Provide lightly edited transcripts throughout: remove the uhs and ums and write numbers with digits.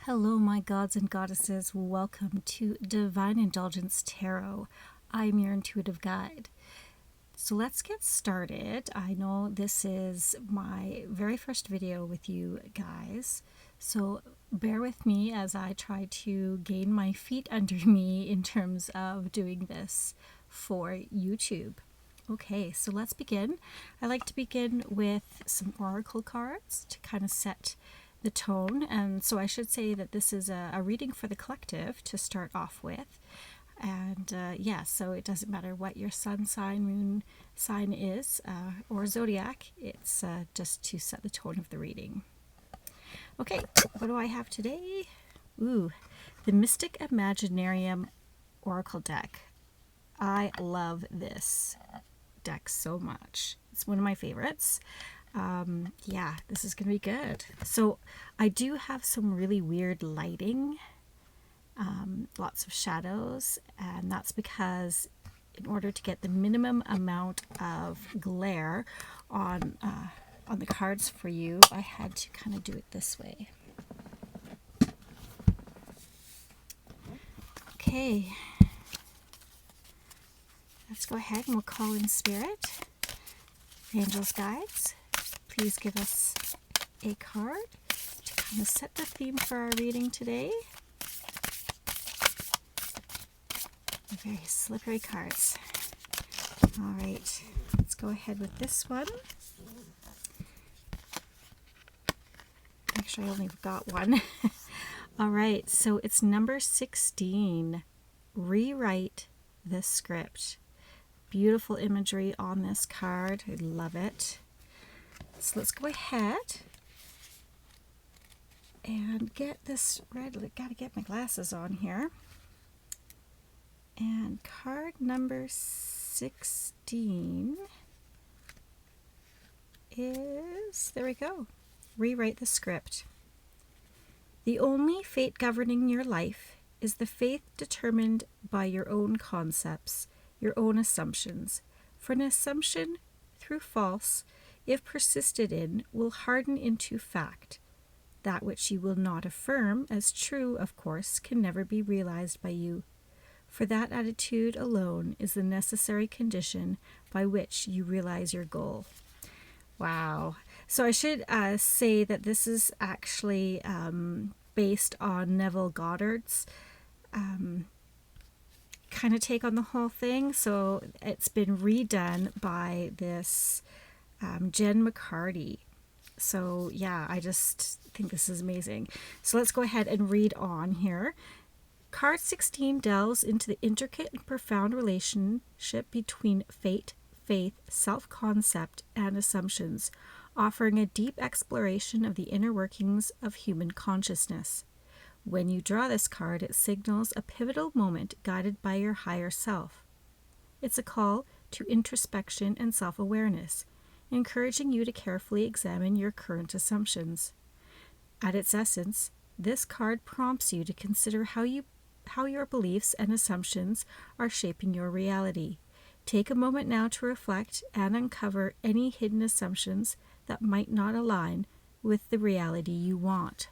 Hello, my gods and goddesses. Welcome to Divine Indulgence Tarot. I'm your intuitive guide. So let's get started. I know this is my very first video with you guys, so bear with me as I try to gain my feet under me in terms of doing this for YouTube. Okay, so let's begin. I like to begin with some oracle cards to kind of set the tone, and so I should say that this is a reading for the collective to start off with. And yeah, so it doesn't matter what your sun sign, moon sign is, or zodiac, it's just to set the tone of the reading. Okay, what do I have today? Ooh, the Mystic Imaginarium Oracle deck. I love this deck so much. It's one of my favorites. Yeah, this is gonna be good. So I do have some really weird lighting, lots of shadows, and that's because in order to get the minimum amount of glare on the cards for you, I had to kind of do it this way. Okay, let's go ahead and we'll call in spirit, angels, guides. Please give us a card to kind of set the theme for our reading today. Very slippery cards. All right, let's go ahead with this one. Actually, I only got one. All right, so it's number 16. Rewrite the script. Beautiful imagery on this card. I love it. So let's go ahead and get this read. Got to get my glasses on here. And card number 16 is, there we go, rewrite the script. The only fate governing your life is the faith determined by your own concepts, your own assumptions. For an assumption, through false, if persisted in, will harden into fact. That which you will not affirm as true, of course, can never be realized by you. For that attitude alone is the necessary condition by which you realize your goal. Wow. So I should say that this is actually based on Neville Goddard's kind of take on the whole thing. So it's been redone by this Jen McCarty. So yeah, I just think this is amazing. So let's go ahead and read on here. Card 16 delves into the intricate and profound relationship between fate, faith, self-concept, and assumptions, offering a deep exploration of the inner workings of human consciousness. When you draw this card, it signals a pivotal moment guided by your higher self. It's a call to introspection and self-awareness, encouraging you to carefully examine your current assumptions. At its essence, this card prompts you to consider how your beliefs and assumptions are shaping your reality. Take a moment now to reflect and uncover any hidden assumptions that might not align with the reality you want.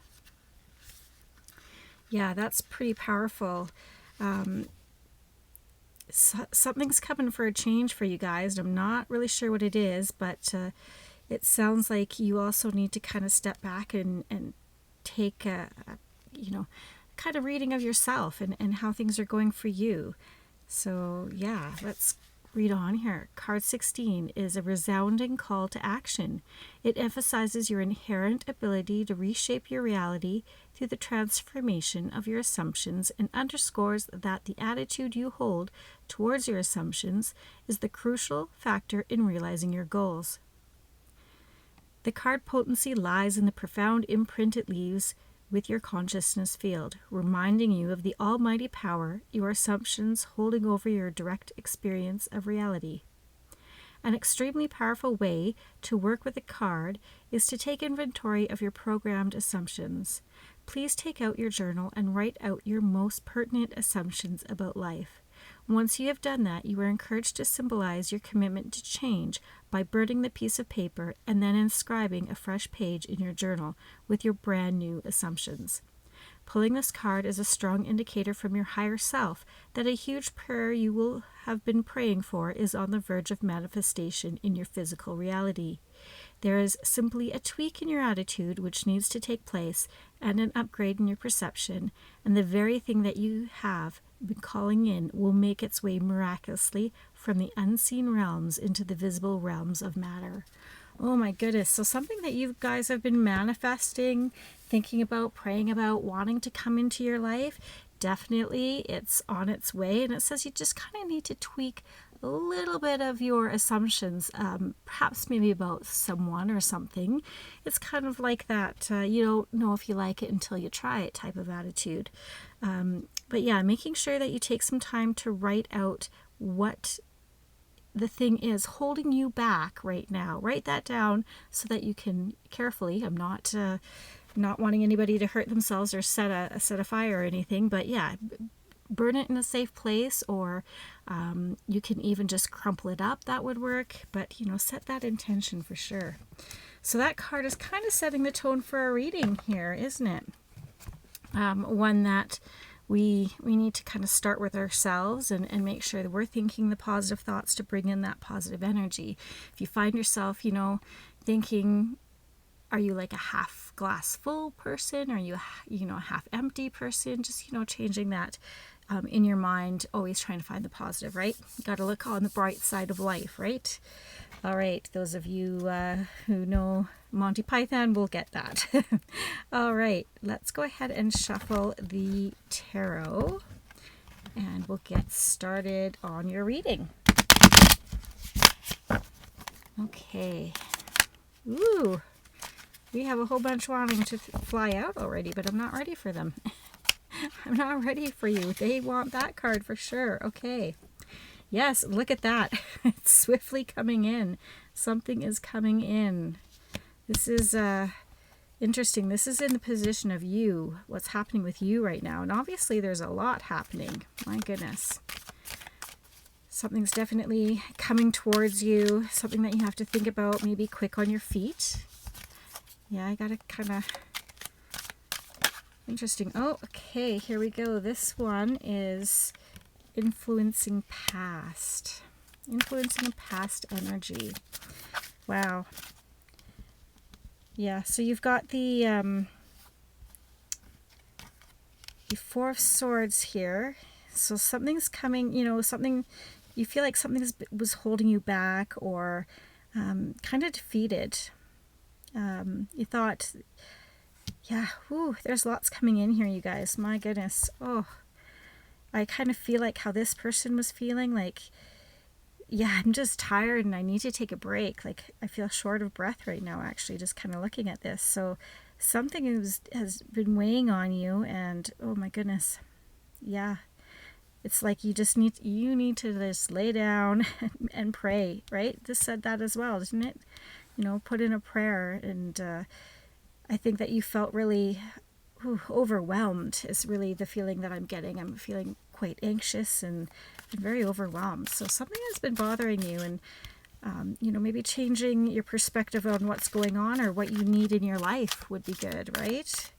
Yeah, that's pretty powerful. Something's coming for a change for you guys. I'm not really sure what it is, but it sounds like you also need to kind of step back and take a kind of reading of yourself and how things are going for you. So yeah, let's read on here. Card 16 is a resounding call to action. It emphasizes your inherent ability to reshape your reality through the transformation of your assumptions and underscores that the attitude you hold towards your assumptions is the crucial factor in realizing your goals. The card potency lies in the profound imprint it leaves with your consciousness field, reminding you of the almighty power your assumptions holding over your direct experience of reality. An extremely powerful way to work with a card is to take inventory of your programmed assumptions. Please take out your journal and write out your most pertinent assumptions about life. Once you have done that, you are encouraged to symbolize your commitment to change by burning the piece of paper and then inscribing a fresh page in your journal with your brand new assumptions. Pulling this card is a strong indicator from your higher self that a huge prayer you will have been praying for is on the verge of manifestation in your physical reality. There is simply a tweak in your attitude which needs to take place, and an upgrade in your perception, and the very thing that you have been calling in will make its way miraculously from the unseen realms into the visible realms of matter. Oh my goodness. So something that you guys have been manifesting, thinking about, praying about, wanting to come into your life, definitely it's on its way. And it says you just kind of need to tweak a little bit of your assumptions, perhaps maybe about someone or something. It's kind of like that, you don't know if you like it until you try it type of attitude. But yeah, making sure that you take some time to write out what the thing is holding you back right now. Write that down so that you can carefully, I'm not wanting anybody to hurt themselves or set a fire or anything, but yeah, burn it in a safe place, or you can even just crumple it up. That would work, but set that intention for sure. So that card is kind of setting the tone for our reading here, isn't it? One that we need to kind of start with ourselves and make sure that we're thinking the positive thoughts to bring in that positive energy. If you find yourself, thinking, are you like a half glass full person? Are you, a half empty person? Just, changing that in your mind, always trying to find the positive, right? You got to look on the bright side of life, right? All right, those of you who know Monty Python will get that. All right, let's go ahead and shuffle the tarot, and we'll get started on your reading. Okay. Ooh, we have a whole bunch wanting to fly out already, but I'm not ready for them. I'm not ready for you. They want that card for sure. Okay. Yes, look at that. It's swiftly coming in. Something is coming in. This is interesting. This is in the position of you, what's happening with you right now. And obviously there's a lot happening. My goodness. Something's definitely coming towards you. Something that you have to think about. Maybe quick on your feet. Yeah, I got to kind of... Interesting. Oh, okay. Here we go. This one is... influencing past energy. Wow. Yeah, so you've got the Four of Swords here. So something's coming, something, you feel like something was holding you back, or kind of defeated. You thought, yeah, there's lots coming in here, you guys. My goodness. Oh, I kind of feel like how this person was feeling, like, yeah, I'm just tired and I need to take a break. Like, I feel short of breath right now, actually, just kind of looking at this. So something has been weighing on you, and oh my goodness. Yeah. It's like you need to just lay down and pray, right? This said that as well, didn't it? Put in a prayer. And I think that you felt really overwhelmed is really the feeling that I'm getting. I'm feeling quite anxious and very overwhelmed. So something has been bothering you, and maybe changing your perspective on what's going on or what you need in your life would be good, right?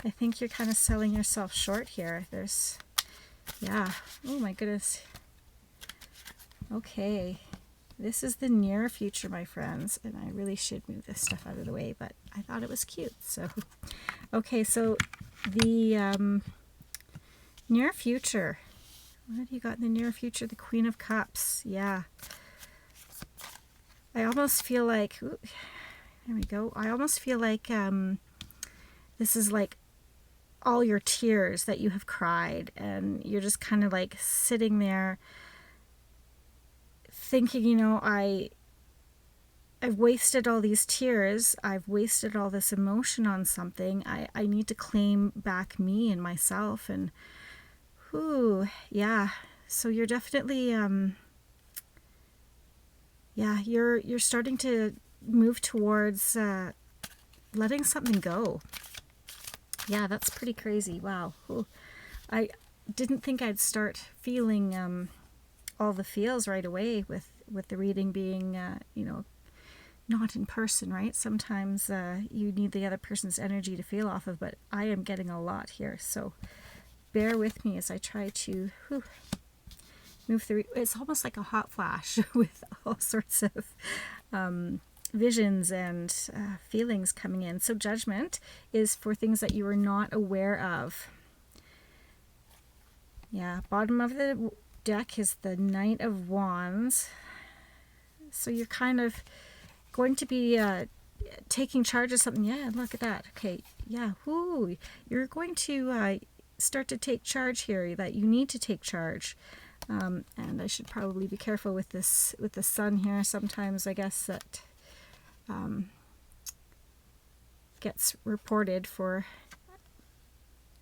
I think you're kind of selling yourself short here. Yeah. Oh my goodness. Okay. This is the near future, my friends, and I really should move this stuff out of the way, but I thought it was cute. So, okay, so the near future. What do you got in the near future? The Queen of Cups. Yeah. I almost feel like, there we go. I almost feel like this is like all your tears that you have cried, and you're just kind of like sitting there thinking, I've wasted all these tears. I've wasted all this emotion on something. I need to claim back me and myself. And, yeah. So you're definitely, you're starting to move towards letting something go. Yeah, that's pretty crazy. Wow. Ooh. I didn't think I'd start feeling all the feels right away with the reading being, not in person, right? Sometimes you need the other person's energy to feel off of, but I am getting a lot here. So bear with me as I try to move through. It's almost like a hot flash with all sorts of visions and feelings coming in. So judgment is for things that you are not aware of. Yeah, bottom of the deck is the Knight of Wands. So you're kind of going to be taking charge of something. Yeah, look at that. Okay, yeah, whoo. You're going to start to take charge here, that you need to take charge. And I should probably be careful with this, with the sun here. Sometimes I guess that gets reported for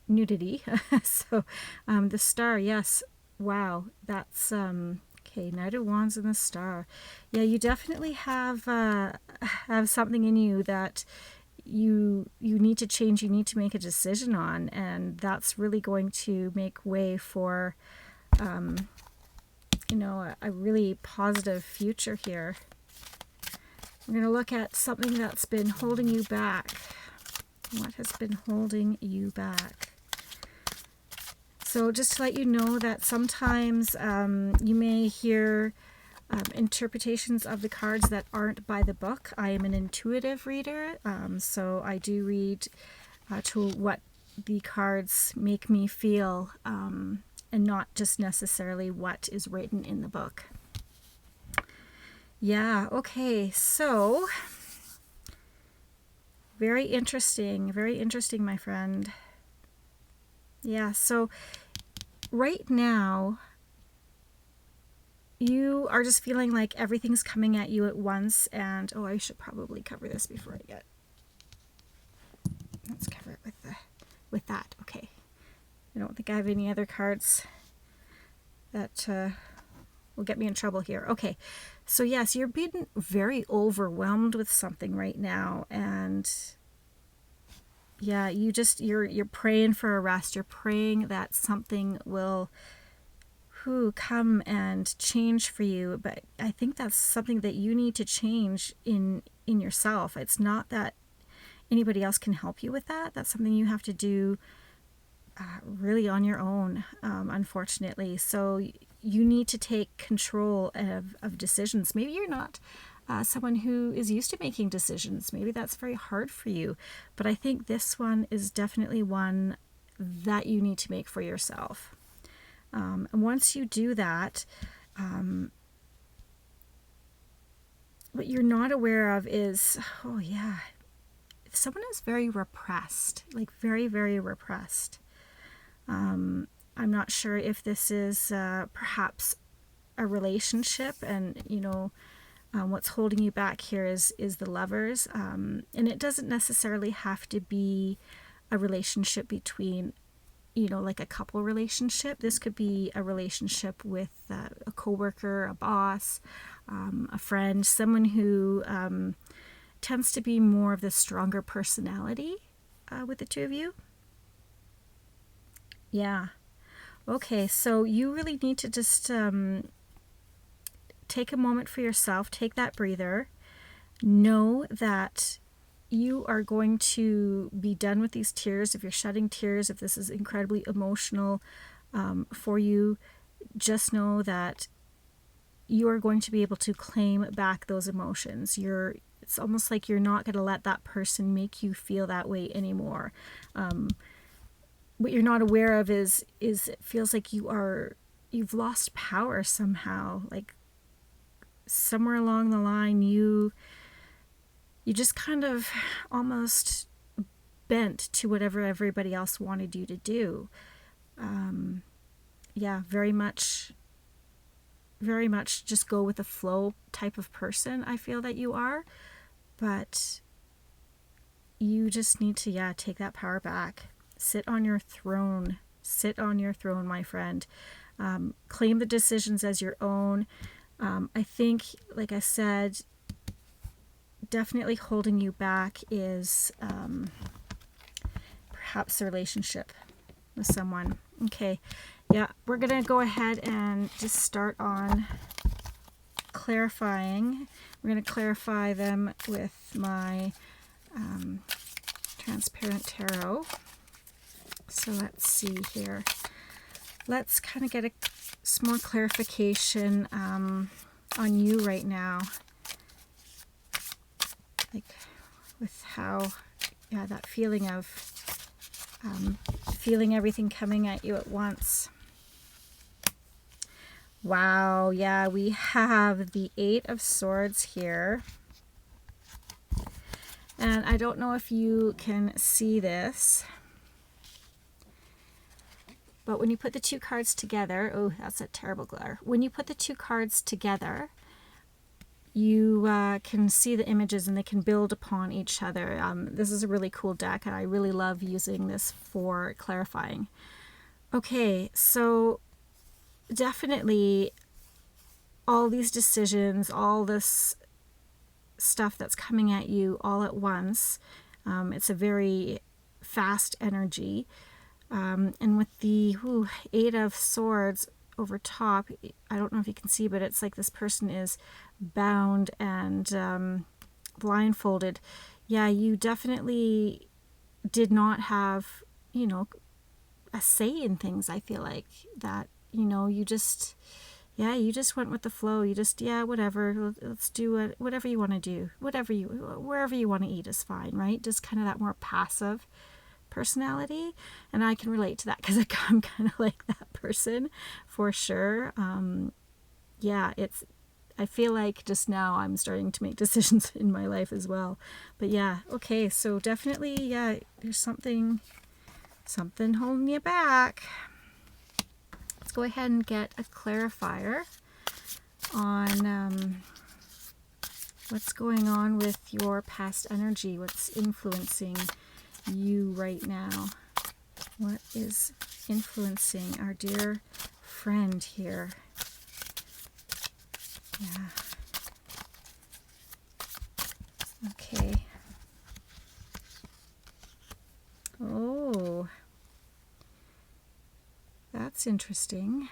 nudity. So the star, yes, wow, that's okay. Knight of Wands and the star. Yeah, you definitely have something in you that you need to change. You need to make a decision on, and that's really going to make way for a really positive future here. We're going to look at something that's been holding you back. What has been holding you back? So just to let you know that sometimes you may hear interpretations of the cards that aren't by the book. I am an intuitive reader, so I do read to what the cards make me feel, and not just necessarily what is written in the book. Yeah, okay, so very interesting, my friend. Yeah, so right now, you are just feeling like everything's coming at you at once, and I should probably cover this before I get. Let's cover it with that. Okay. I don't think I have any other cards that will get me in trouble here. Okay. So yes, you're being very overwhelmed with something right now, and yeah, you're praying for a rest. You're praying that something will come and change for you, but I think that's something that you need to change in yourself. It's not that anybody else can help you with that. That's something you have to do really on your own, unfortunately. So you need to take control of decisions. Maybe you're not someone who is used to making decisions. Maybe that's very hard for you, but I think this one is definitely one that you need to make for yourself. And once you do that, what you're not aware of is, someone is very repressed, like very, very repressed. I'm not sure if this is perhaps a relationship, and what's holding you back here is the Lovers, and it doesn't necessarily have to be a relationship between like a couple relationship. This could be a relationship with a coworker, a boss, a friend, someone who tends to be more of the stronger personality with the two of you. Yeah. Okay, so you really need to just take a moment for yourself, take that breather, know that you are going to be done with these tears. If you're shedding tears, if this is incredibly emotional for you, just know that you are going to be able to claim back those emotions. It's almost like you're not going to let that person make you feel that way anymore. What you're not aware of is it feels like you've lost power somehow. Like somewhere along the line, you just kind of almost bent to whatever everybody else wanted you to do. Very much just go with the flow type of person I feel that you are. But you just need to, take that power back. Sit on your throne. Sit on your throne, my friend. Claim the decisions as your own. I think, like I said, definitely holding you back is perhaps a relationship with someone. Okay, yeah, we're gonna go ahead and just start on clarifying. We're going to clarify them with my transparent tarot. So let's see here. Let's kind of get some more clarification on you right now. Like with how, yeah, that feeling of feeling everything coming at you at once. Wow, yeah, we have the Eight of Swords here. And I don't know if you can see this, but when you put the two cards together, oh, that's a terrible glare. When you put the two cards together, you can see the images and they can build upon each other. This is a really cool deck, and I really love using this for clarifying. Okay, so definitely all these decisions, all this stuff that's coming at you all at once. It's a very fast energy. And with the Eight of Swords over top, I don't know if you can see, but it's like this person is bound and blindfolded. Yeah, you definitely did not have, a say in things. I feel like that, you just went with the flow. You just, whatever, let's do it. Whatever you want to do, wherever you want to eat is fine, right? Just kind of that more passive personality. And I can relate to that because I'm kind of like that person for sure. I feel like just now I'm starting to make decisions in my life as well. But yeah, okay, so definitely, yeah, there's something holding you back. Let's go ahead and get a clarifier on what's going on with your past energy, what's influencing you right now. What is influencing our dear friend here? Yeah. Okay. Oh, that's interesting.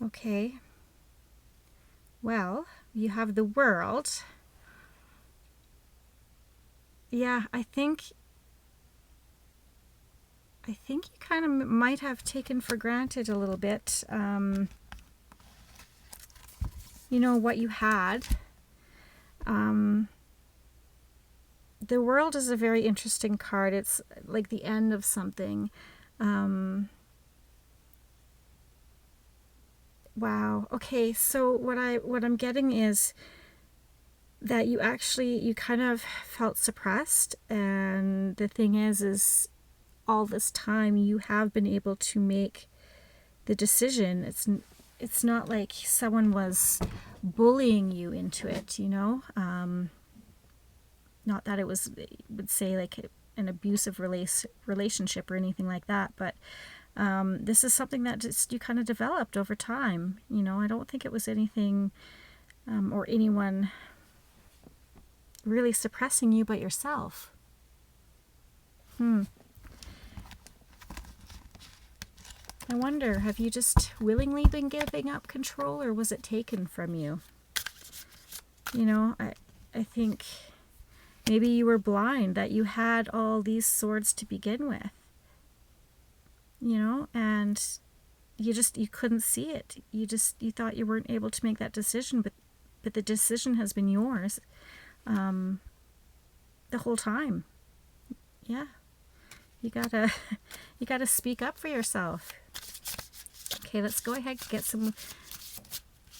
Okay. Well, you have the World. Yeah, I think you kind of might have taken for granted a little bit, what you had. The World is a very interesting card. It's like the end of something. Wow. Okay, so what I'm getting is that you kind of felt suppressed, and the thing is all this time you have been able to make the decision. It's not like someone was bullying you into it, not that it would say like an abusive relationship or anything like that, but this is something that just you kind of developed over time. I don't think it was anything or anyone really suppressing you but yourself. I wonder, have you just willingly been giving up control, or was it taken from you? I think maybe you were blind, that you had all these swords to begin with. And you couldn't see it. You thought you weren't able to make that decision, but the decision has been yours the whole time. Yeah. You gotta speak up for yourself. Okay, let's go ahead and get some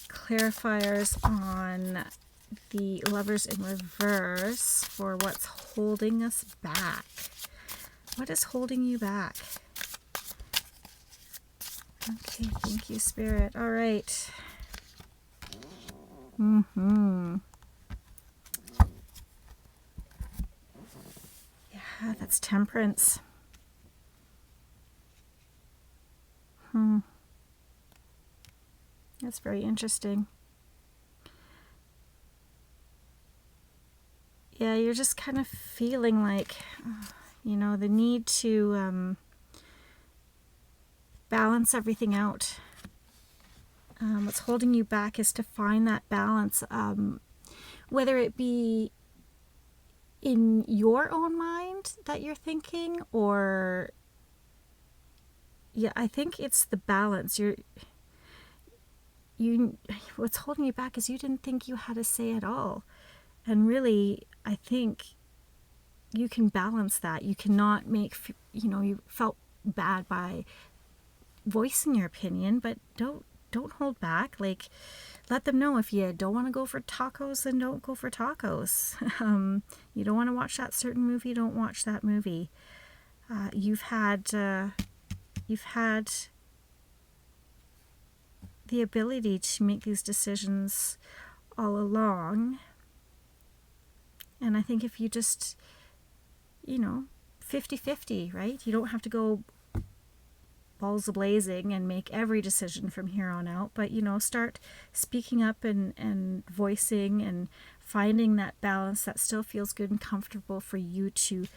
clarifiers on the Lovers in Reverse for what's holding us back. What is holding you back? Okay, thank you, Spirit. All right. Yeah, that's Temperance. That's very interesting. Yeah, you're just kind of feeling like, the need to balance everything out. What's holding you back is to find that balance, whether it be in your own mind that you're thinking, or I think it's the balance. What's holding you back is you didn't think you had a say at all. And really, I think you can balance that. You cannot you felt bad by voicing your opinion, but don't hold back. Like, let them know if you don't want to go for tacos, then don't go for tacos. You don't want to watch that certain movie, don't watch that movie. You've had the ability to make these decisions all along. And I think if you just, 50-50, right? You don't have to go balls a-blazing and make every decision from here on out, but start speaking up and voicing and finding that balance that still feels good and comfortable for you to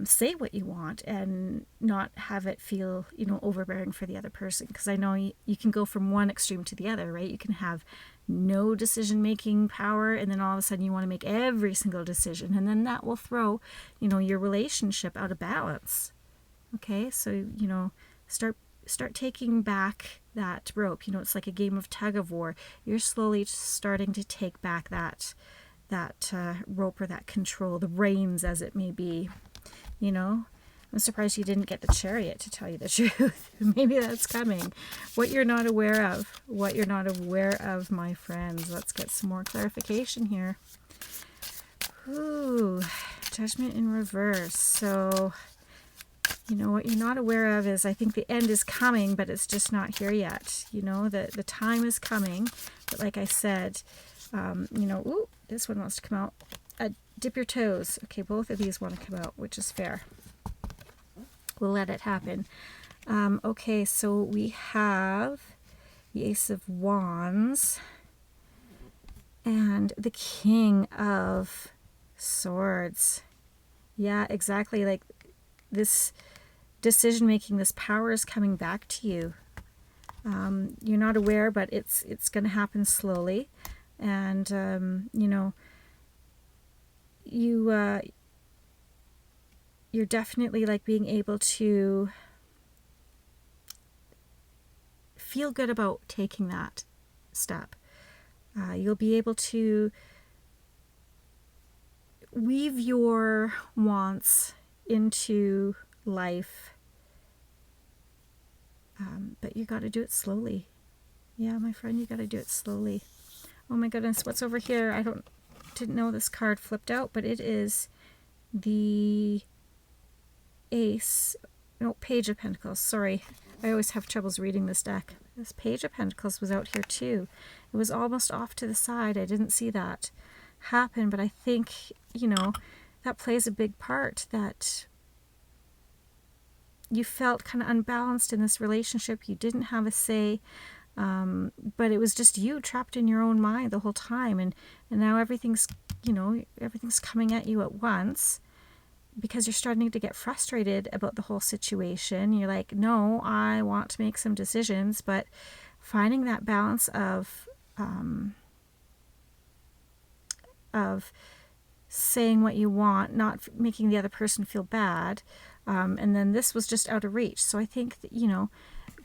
say what you want and not have it feel overbearing for the other person. Because I know you can go from one extreme to the other, right? You can have no decision making power, and then all of a sudden you want to make every single decision, and then that will throw your relationship out of balance. Okay, so start taking back that rope. It's like a game of tug of war. You're slowly starting to take back that rope, or that control, the reins as it may be. I'm surprised you didn't get the chariot, to tell you the truth. Maybe that's coming. What you're not aware of, my friends. Let's get some more clarification here. Ooh, Judgment in reverse. So what you're not aware of is, I think the end is coming, but it's just not here yet. The time is coming, but like I said, ooh, this one wants to come out. Dip your toes. Okay, both of these want to come out, which is fair. We'll let it happen. Okay, so we have the Ace of Wands and the King of Swords. Yeah, exactly. Like, this decision making, this power is coming back to you. You're not aware, but it's going to happen slowly. And you're definitely like being able to feel good about taking that step. You'll be able to weave your wants into life, but you got to do it slowly. Yeah, my friend, you got to do it slowly. Oh my goodness, what's over here? I didn't know this card flipped out, but it is the Page of Pentacles. Sorry, I always have troubles reading this deck. This Page of Pentacles was out here too. It was almost off to the side. I didn't see that happen, but I think, that plays a big part, that you felt kind of unbalanced in this relationship. You didn't have a say, but it was just you trapped in your own mind the whole time, and now everything's coming at you at once, because you're starting to get frustrated about the whole situation. You're like, no, I want to make some decisions, but finding that balance of saying what you want, not making the other person feel bad, and then this was just out of reach. So I think that,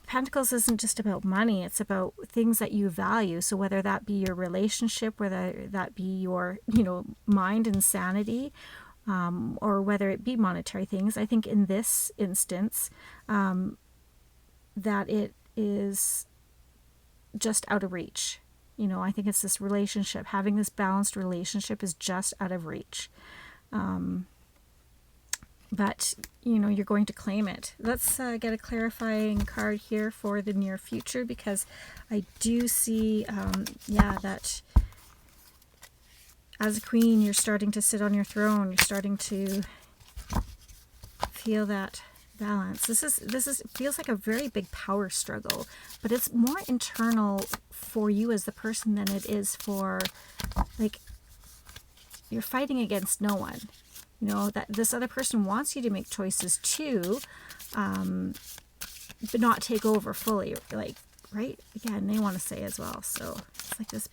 Pentacles isn't just about money, it's about things that you value. So whether that be your relationship, whether that be your, mind and sanity, or whether it be monetary things, I think in this instance, that it is just out of reach. I think it's this relationship, having this balanced relationship is just out of reach. But, you're going to claim it. Let's get a clarifying card here for the near future, because I do see, that as a queen, you're starting to sit on your throne. You're starting to feel that balance. This feels like a very big power struggle, but it's more internal for you as the person than it is for, like, you're fighting against no one. That this other person wants you to make choices too, but not take over fully, like, right? Again, they want to say as well. So it's like this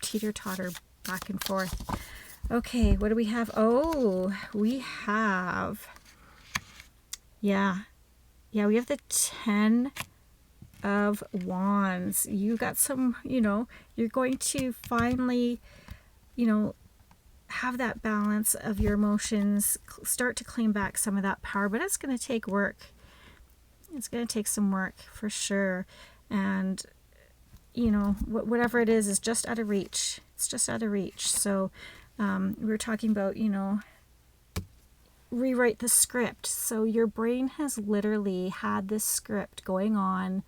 teeter-totter back and forth. Okay, what do we have? Oh, we have, we have the 10 of Wands. You got some, you're going to finally, have that balance of your emotions, start to claim back some of that power, but it's going to take work. It's going to take some work for sure. And, whatever it is just out of reach. It's just out of reach. So we were talking about, rewrite the script. So your brain has literally had this script going on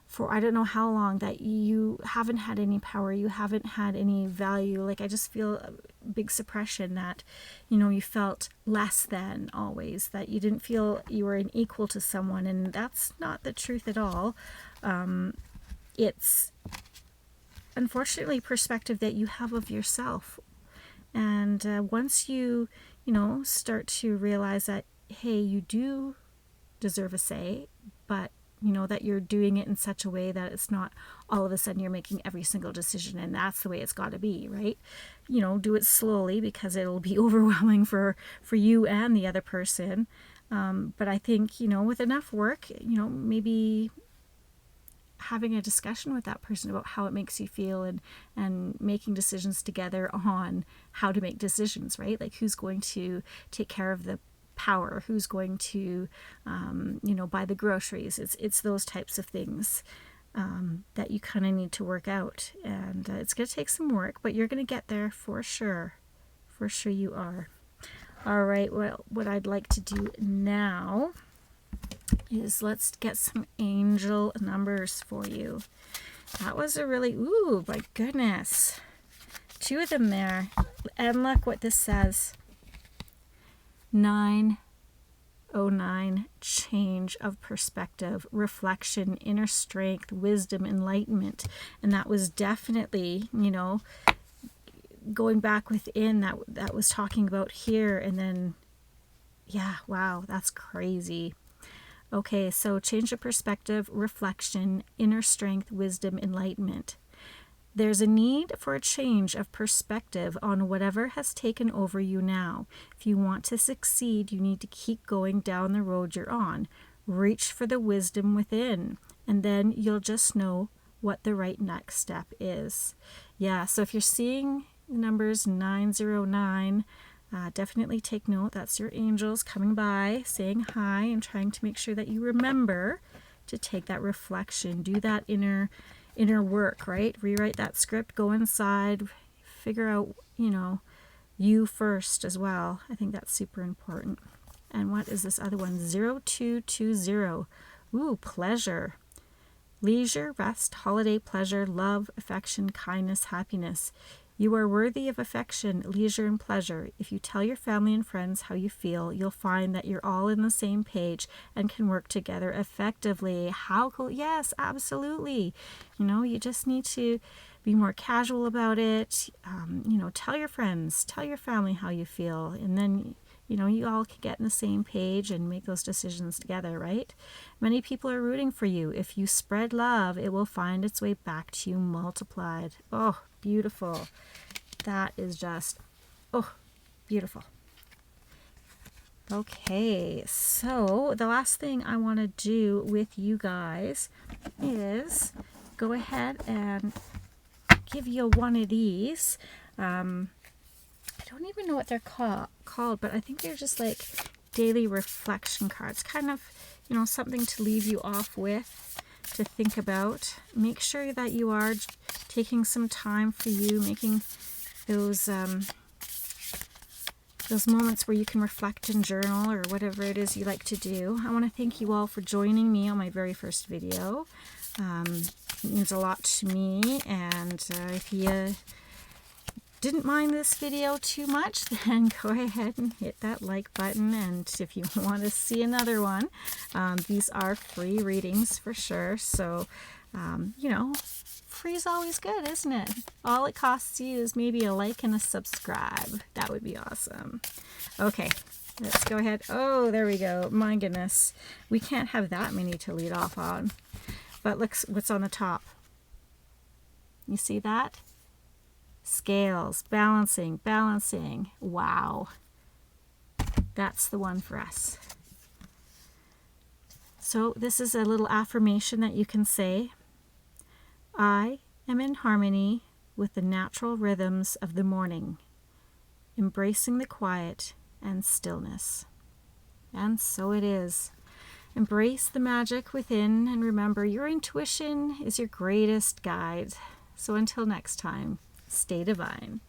for I don't know how long, that you haven't had any power, you haven't had any value. Like, I just feel a big suppression that, you felt less than always, that you didn't feel you were an equal to someone, and that's not the truth at all. It's unfortunately perspective that you have of yourself. And once you, start to realize that, hey, you do deserve a say, but that you're doing it in such a way that it's not all of a sudden you're making every single decision and that's the way it's got to be, right? Do it slowly, because it'll be overwhelming for you and the other person. But I think, with enough work, maybe having a discussion with that person about how it makes you feel, and making decisions together on how to make decisions, right? Like, who's going to take care of the power, who's going to buy the groceries. It's those types of things that you kind of need to work out, and it's going to take some work, but you're going to get there for sure. For sure you are. All right, well, what I'd like to do now is let's get some angel numbers for you. That was a really, ooh, my goodness, 2 of them there. And look what this says. 909, change of perspective, reflection, inner strength, wisdom, enlightenment. And that was definitely, going back within, that was talking about here. And then, yeah, wow, that's crazy. Okay, so change of perspective, reflection, inner strength, wisdom, enlightenment. There's a need for a change of perspective on whatever has taken over you now. If you want to succeed, you need to keep going down the road you're on. Reach for the wisdom within, and then you'll just know what the right next step is. Yeah, so if you're seeing the numbers 909, definitely take note. That's your angels coming by, saying hi, and trying to make sure that you remember to take that reflection, do that inner work, right? Rewrite that script, go inside, figure out, you first as well. I think that's super important. And what is this other one? 0220. Ooh, pleasure. Leisure, rest, holiday, pleasure, love, affection, kindness, happiness. You are worthy of affection, leisure, and pleasure. If you tell your family and friends how you feel, you'll find that you're all on the same page and can work together effectively. How cool? Yes, absolutely. You just need to be more casual about it. Tell your friends, tell your family how you feel, and then you all can get in the same page and make those decisions together, right? Many people are rooting for you. If you spread love, it will find its way back to you multiplied. Oh, beautiful. That is just, beautiful. Okay, so the last thing I want to do with you guys is go ahead and give you one of these. I don't even know what they're called, but I think they're just like daily reflection cards. Kind of, something to leave you off with, to think about. Make sure that you are taking some time for you, making those moments where you can reflect and journal, or whatever it is you like to do. I want to thank you all for joining me on my very first video. It means a lot to me, and if you didn't mind this video too much, then go ahead and hit that like button. And if you want to see another one, these are free readings for sure. So, free is always good, isn't it? All it costs you is maybe a like and a subscribe. That would be awesome. Okay, Let's go ahead. Oh, there we go. My goodness. We can't have that many to lead off on. But look what's on the top. You see that? Scales, balancing, balancing. Wow. That's the one for us. So this is a little affirmation that you can say. I am in harmony with the natural rhythms of the morning, embracing the quiet and stillness. And so it is. Embrace the magic within, and remember, your intuition is your greatest guide. So until next time, stay divine.